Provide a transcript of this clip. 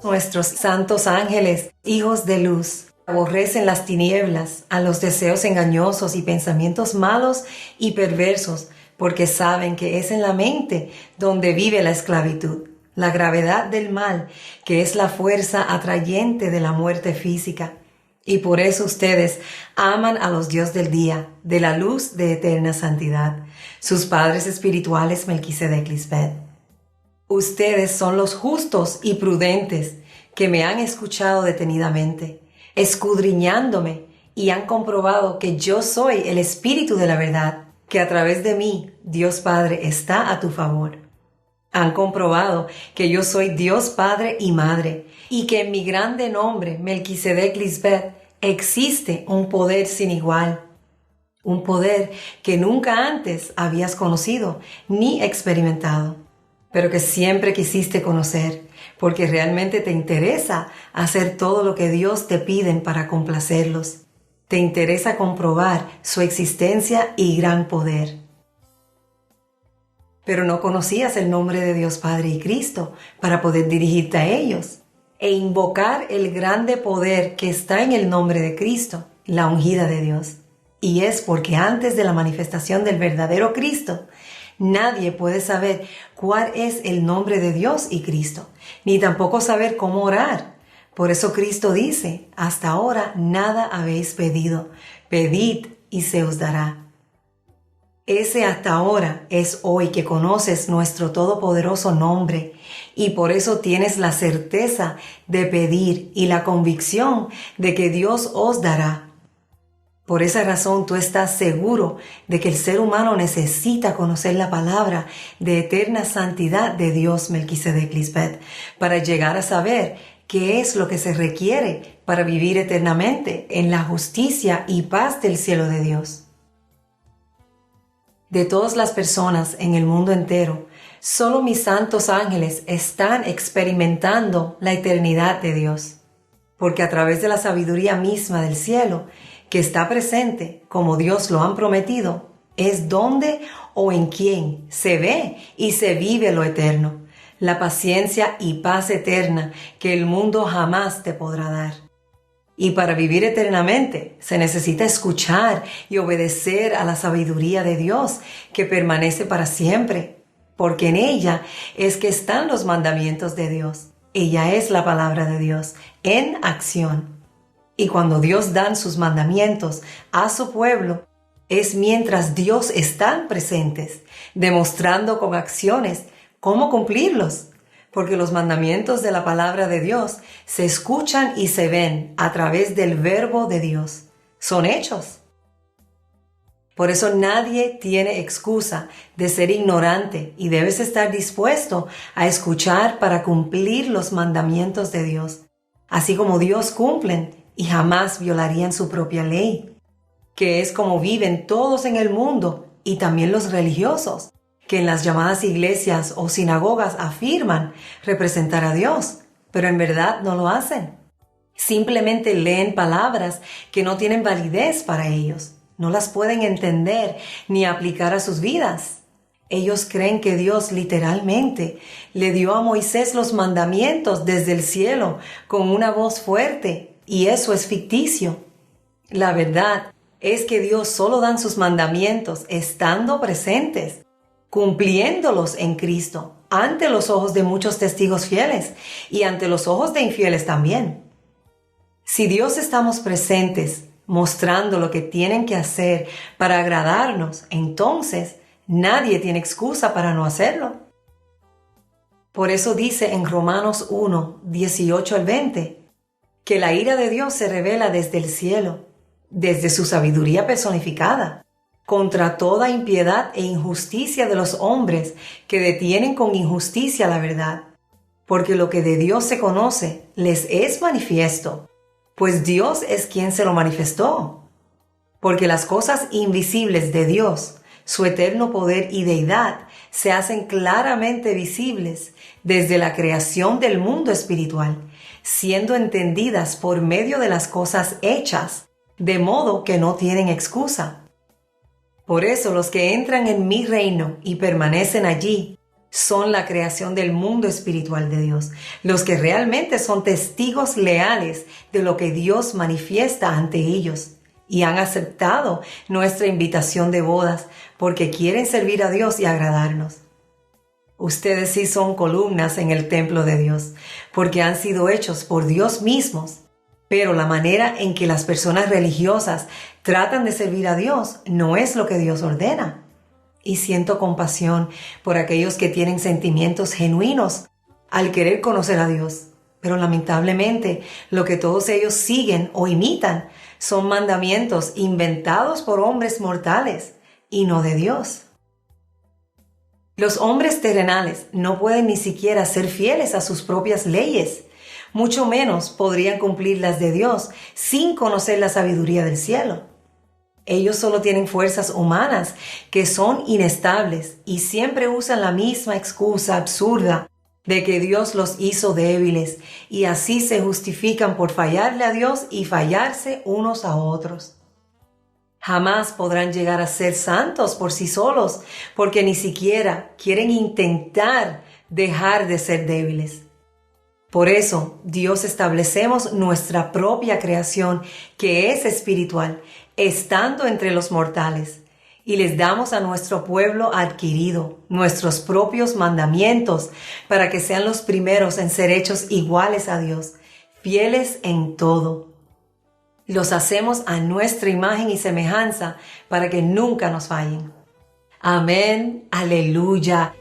nuestros santos ángeles, hijos de luz, aborrecen las tinieblas, a los deseos engañosos y pensamientos malos y perversos, porque saben que es en la mente donde vive la esclavitud, la gravedad del mal, que es la fuerza atrayente de la muerte física. Y por eso ustedes aman a los Dios del día, de la luz de eterna santidad, sus padres espirituales Melquisedec Lisbeth. Ustedes son los justos y prudentes que me han escuchado detenidamente, escudriñándome, y han comprobado que yo soy el Espíritu de la verdad, que a través de mí Dios Padre está a tu favor. Han comprobado que yo soy Dios Padre y Madre, y que en mi grande nombre, Melquisedec Lisbeth, existe un poder sin igual, un poder que nunca antes habías conocido ni experimentado, pero que siempre quisiste conocer, porque realmente te interesa hacer todo lo que Dios te pide para complacerlos. Te interesa comprobar su existencia y gran poder. Pero no conocías el nombre de Dios Padre y Cristo para poder dirigirte a ellos e invocar el grande poder que está en el nombre de Cristo, la ungida de Dios. Y es porque antes de la manifestación del verdadero Cristo, nadie puede saber cuál es el nombre de Dios y Cristo, ni tampoco saber cómo orar. Por eso Cristo dice, hasta ahora nada habéis pedido, pedid y se os dará. Ese hasta ahora es hoy que conoces nuestro todopoderoso nombre y por eso tienes la certeza de pedir y la convicción de que Dios os dará. Por esa razón tú estás seguro de que el ser humano necesita conocer la palabra de eterna santidad de Dios Melquisedec Lisbeth para llegar a saber qué es lo que se requiere para vivir eternamente en la justicia y paz del cielo de Dios. De todas las personas en el mundo entero, solo mis santos ángeles están experimentando la eternidad de Dios, porque a través de la sabiduría misma del cielo, que está presente como Dios lo han prometido, es donde o en quién se ve y se vive lo eterno, la paciencia y paz eterna que el mundo jamás te podrá dar. Y para vivir eternamente se necesita escuchar y obedecer a la sabiduría de Dios que permanece para siempre, porque en ella es que están los mandamientos de Dios. Ella es la palabra de Dios en acción. Y cuando Dios da sus mandamientos a su pueblo, es mientras Dios están presentes, demostrando con acciones cómo cumplirlos. Porque los mandamientos de la palabra de Dios se escuchan y se ven a través del verbo de Dios. Son hechos. Por eso nadie tiene excusa de ser ignorante y debes estar dispuesto a escuchar para cumplir los mandamientos de Dios, así como Dios cumplen y jamás violarían su propia ley, que es como viven todos en el mundo y también los religiosos, que en las llamadas iglesias o sinagogas afirman representar a Dios, pero en verdad no lo hacen. Simplemente leen palabras que no tienen validez para ellos, no las pueden entender ni aplicar a sus vidas. Ellos creen que Dios literalmente le dio a Moisés los mandamientos desde el cielo con una voz fuerte, y eso es ficticio. La verdad es que Dios solo da sus mandamientos estando presentes, cumpliéndolos en Cristo, ante los ojos de muchos testigos fieles y ante los ojos de infieles también. Si Dios estamos presentes, mostrando lo que tienen que hacer para agradarnos, entonces nadie tiene excusa para no hacerlo. Por eso dice en Romanos 1, 18 al 20, que la ira de Dios se revela desde el cielo, desde su sabiduría personificada, contra toda impiedad e injusticia de los hombres que detienen con injusticia la verdad, porque lo que de Dios se conoce les es manifiesto, pues Dios es quien se lo manifestó. Porque las cosas invisibles de Dios, su eterno poder y deidad, se hacen claramente visibles desde la creación del mundo espiritual, siendo entendidas por medio de las cosas hechas, de modo que no tienen excusa. Por eso los que entran en mi reino y permanecen allí son la creación del mundo espiritual de Dios, los que realmente son testigos leales de lo que Dios manifiesta ante ellos y han aceptado nuestra invitación de bodas porque quieren servir a Dios y agradarnos. Ustedes sí son columnas en el templo de Dios, porque han sido hechos por Dios mismos. Pero la manera en que las personas religiosas tratan de servir a Dios no es lo que Dios ordena. Y siento compasión por aquellos que tienen sentimientos genuinos al querer conocer a Dios. Pero lamentablemente lo que todos ellos siguen o imitan son mandamientos inventados por hombres mortales y no de Dios. Los hombres terrenales no pueden ni siquiera ser fieles a sus propias leyes, mucho menos podrían cumplir las de Dios sin conocer la sabiduría del cielo. Ellos solo tienen fuerzas humanas que son inestables y siempre usan la misma excusa absurda de que Dios los hizo débiles y así se justifican por fallarle a Dios y fallarse unos a otros. Jamás podrán llegar a ser santos por sí solos, porque ni siquiera quieren intentar dejar de ser débiles. Por eso, Dios establecemos nuestra propia creación, que es espiritual, estando entre los mortales, y les damos a nuestro pueblo adquirido nuestros propios mandamientos para que sean los primeros en ser hechos iguales a Dios, fieles en todo. Los hacemos a nuestra imagen y semejanza para que nunca nos fallen. Amén, aleluya.